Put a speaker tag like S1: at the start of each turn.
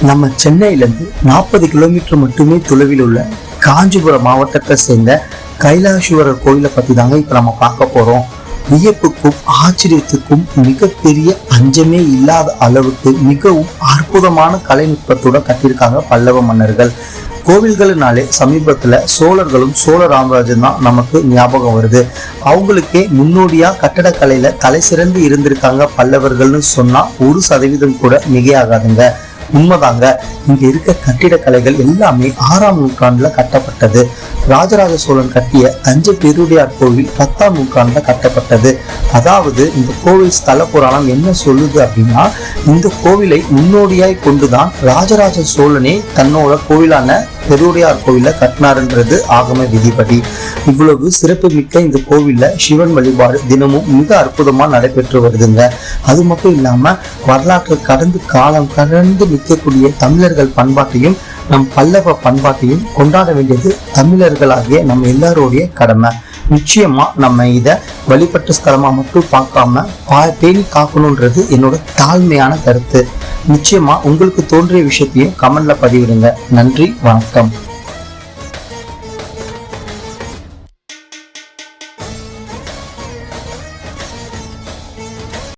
S1: நம்ம சென்னையிலேருந்து 40 கிலோமீட்டர் மட்டுமே தொலைவில் உள்ள காஞ்சிபுரம் மாவட்டத்தை சேர்ந்த கைலாசேஸ்வரர் கோயிலை பற்றி தாங்க இப்போ நம்ம பார்க்க போகிறோம். வியப்புக்கும் ஆச்சரியத்துக்கும் மிகப்பெரிய பஞ்சமே இல்லாத அளவுக்கு மிகவும் அற்புதமான கலைநுட்பத்தோட கட்டியிருக்காங்க பல்லவ மன்னர்கள். கோவில்கள்னாலே சமீபத்துல சோழர்களும் சோழ ராமராஜன் தான் நமக்கு ஞாபகம் வருது. அவங்களுக்கே முன்னோடியா கட்டடக்கலையில தலை சிறந்து இருந்திருக்காங்க பல்லவர்கள்னு சொன்னா 1% கூட மிகையாகாதுங்க. உண்மைதாங்க. இங்க இருக்க கட்டிடக்கலைகள் எல்லாமே 6ஆம் நூற்றாண்டுல கட்டப்பட்டது. ராஜராஜ சோழன் கட்டிய தஞ்சை பெருவுடையார் கோவில் 10ஆம் நூற்றாண்டுல கட்டப்பட்டது. அதாவது இந்த கோவில் ஸ்தல புராணம் என்ன சொல்லுது அப்படின்னா, இந்த கோவிலை முன்னோடியாய் கொண்டுதான் ராஜராஜ சோழனே தன்னோட கோவிலான பெருவுடையார் கோவில கட்டினாருன்றது ஆகம விதிப்படி. இவ்வளவு சிறப்பு மிக்க இந்த கோவில்ல சிவன் வழிபாடு தினமும் மிக அற்புதமா நடைபெற்று வருதுங்க. அது மட்டும் இல்லாம வரலாற்று கடந்து காலம் கடந்து நிற்கக்கூடிய தமிழர்கள் பண்பாட்டையும் நம் பல்லவ பண்பாட்டையும் கொண்டாட வேண்டியது தமிழர்களாகிய நம்ம எல்லாரோடைய கடமை. நிச்சயமா நம்ம இதை வழிபட்ட ஸ்தலமா மட்டும் பார்க்காம பேணி காக்கணுன்றது என்னோட தாழ்மையான கருத்து. நிச்சயமா உங்களுக்கு தோன்றிய விஷயத்தையும் கமெண்ட்ல பதிவிடுங்க. நன்றி, வணக்கம்.